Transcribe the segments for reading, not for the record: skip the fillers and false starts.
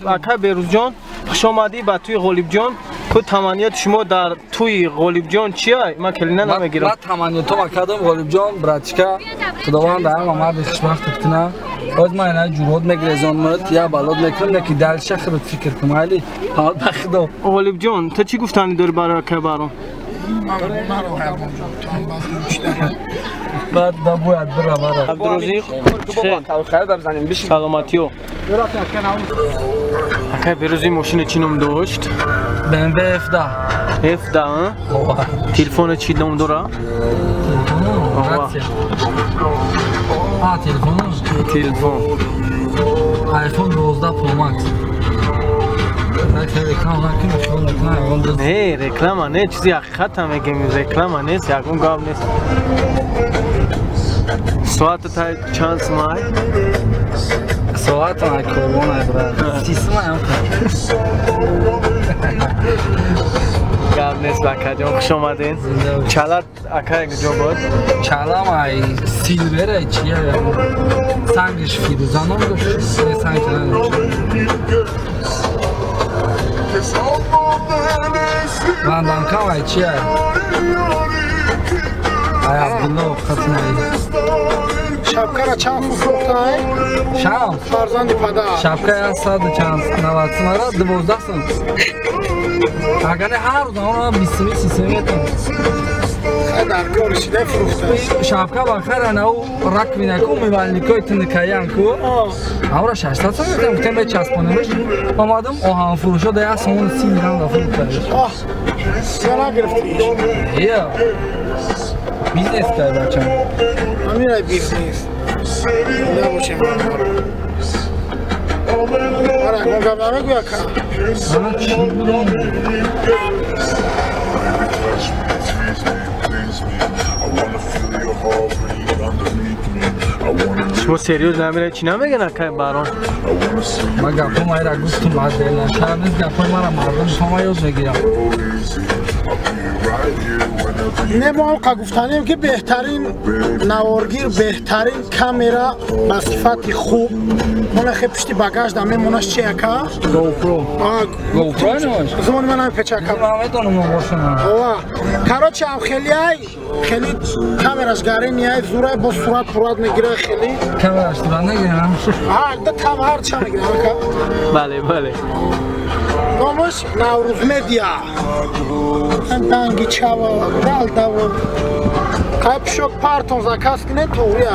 اکا بیروز جان خوش آمدی به توی غالب جان. کو تمانیت شما در توی غالب جان چیه؟ من کلینه نمیگیرم. من تمانیتم کردم غالب جان براتیکا خداوند در آمد خوشبخت کنه. باز من اینا جورود میگریزون مرد یا بالاد میکنم که دل شخرت فکر کنم علی حال بخدا. غالب جان تو چی گفتنی داری برای که برام؟ بعد باید برا برا. عبدالرزیق خیر بزنیم بشین. سلامتیو. اکا بیروزی ماشین چی نام داشت؟ BMW 17. 17 ها؟ تلفن چی نام داره؟ تلفن آیفون 12 پرو مکس. نه رکلام نه چیزی حقیقت هم میگیم رکلام نیست یکون گام نیست. ساعت تا چند سمای؟ ساعت ما کرونا برای 30 سمای هم گام نیست اکا جان خوش آمدین. چالت اکا یک جا بود؟ چالا مای سیلوره چیه؟ سنگش فیروزان هم داشت سنگ راندان کامای چیه؟ ای عبدالله خطمایی شبکه را چند فروختای؟ شام فرزند پدر شبکه 100 چند 90 سماره 12 سم اگر هر روز اون 20 30 میتون در کار شده فروخته شبکه بخیر نه رک وینکو میوالنیکوی تنکایان کو اورا 600 سم میتونم گفتم به چسبونمش اومدم آهن فروشو ده 30 میلیون فروخته آه چرا گرفتی؟ یا بیزنس کرد بچه‌م همین بیزنس نباشه آره گفتم نمیگویا که من چی بودم شما سریوز نمیره چی نمیگن اکا برام؟ من گفتم ایرا گفتم بعد دلم شب نیست گفتم مرا مردم شما یاد بگیرم نه ما هم گفتنیم که بهترین نوارگیر بهترین کامera با صفت خوب من خیلی پشتی باگاژ دامه مناش چیه که GoPro نماش زمان من هم پچه کم نمیتونم باشم کاروچه هم خیلی کامراش گاری نیای زوره با صورت پراد میگیره خیلی کامراش تو نگیرم ده کامر چه میگیرم که بله بله نامش نوروز مدیا انتانگی چاوا دال داو کپشوک پارتون زاکاس کنه توری ای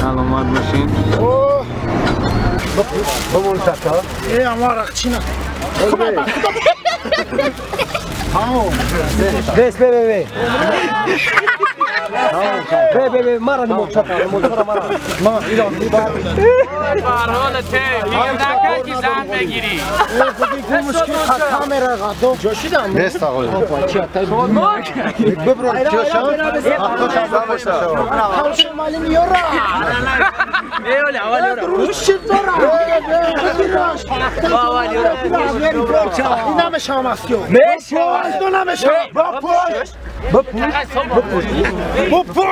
سلامت باشین. بمون تاتا ای امار اخچینا بس ببه ببه مرا نموشتا مرا ما ایران فرحالته گیر نکن که زن بگیری کامera قدو جوشیدم بست آقای ببرون جوشان کارش مالی میورا ایولی اولی رو روش دارم اینا میشم اسیو اینا میشم بپوش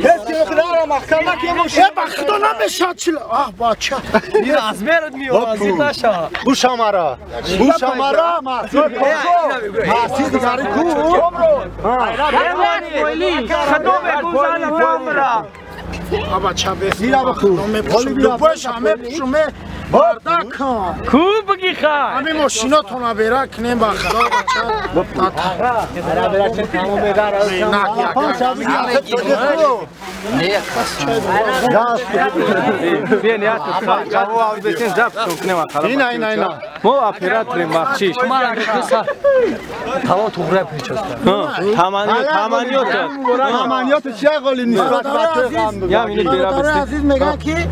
هستی اقرار محکمه که موشه بخدا نمیشه چل بچه این از میرد میوازی نشا بوشامارا محصول دیگری کو بچه بسیار بپوش همه پشومه بارده کن خوب بگی خواه همه ماشینا تونا بیره کنیم با خدا اینا ما اپراتور مخشیش تمام تو غرب پیچسته تمانیات چه قولی نیست برادر عزیز میگن که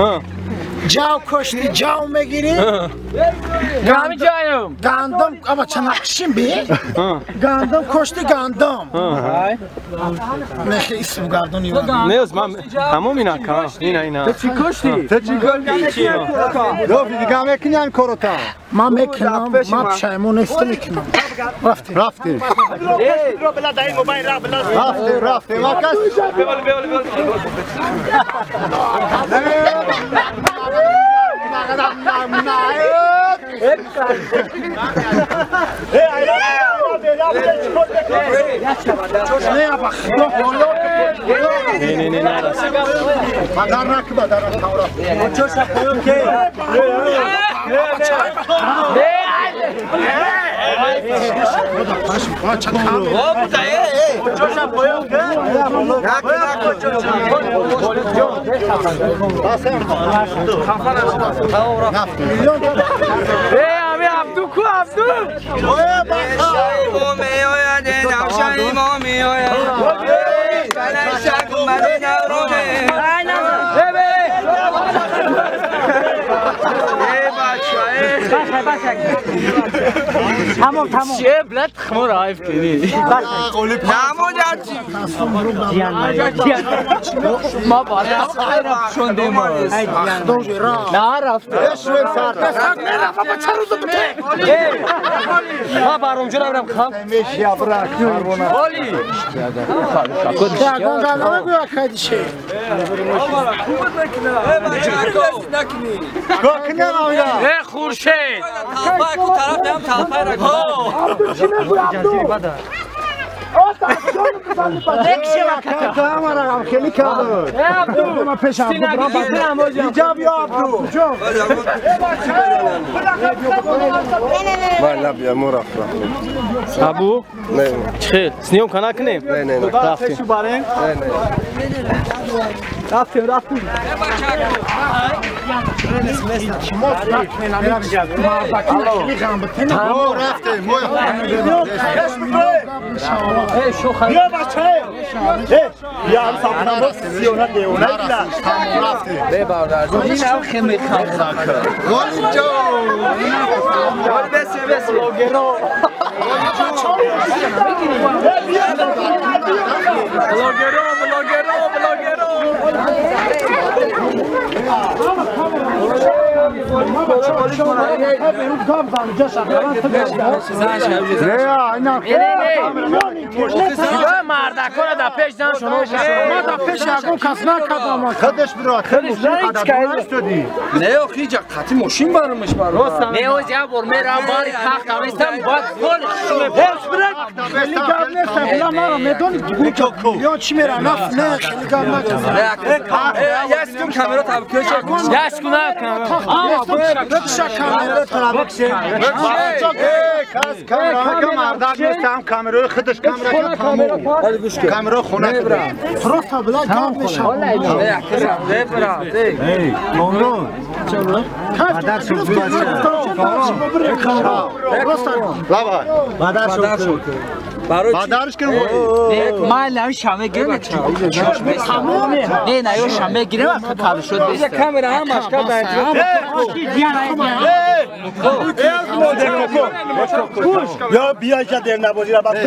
جاو کشتی جاو میگیری گامی جایم گندم اما چه نقشیم بی گندم کشتی گندم نخی اسم گردونی نیاز من همون اینا کن اینا چی کشتی؟ ته چی کردی؟ دو دیگه میکنن کروتا. من میکنم من پشیمون نیستم میکنم رفتی. رفتی. ماکس. تمام چیه بلد خمور عایف کنی ما بالا شونده ما نه رفته ما بارم جون برم خام میشی ابراک اولی خورشید ابو خیر سنیوم کنا کنیم رفتیم مردکان در پیش دن شما ما در پیش اگون کس نکردم خودش برات خودش نه آخی جا قطعی ماشین برامش برام نه او جا بر میرم باری تخت آمیستم باید کل بس برد خیلی گرد نیستم بلا ما رو میدونی یا چی میره نفت نه خیلی گرد نکنم یسکون کامرا تبکیه چکن یسکون بکشا کامرا کس کامرا مردک نیستم کامرای خودش کامرا کامرا خونه راست بلا گرد میشه مادرش که ما لام شامه گیرم نه نه شامه گیرم که کار شد یه کامرا هم مشکل یا بیا که در نبازی را بعد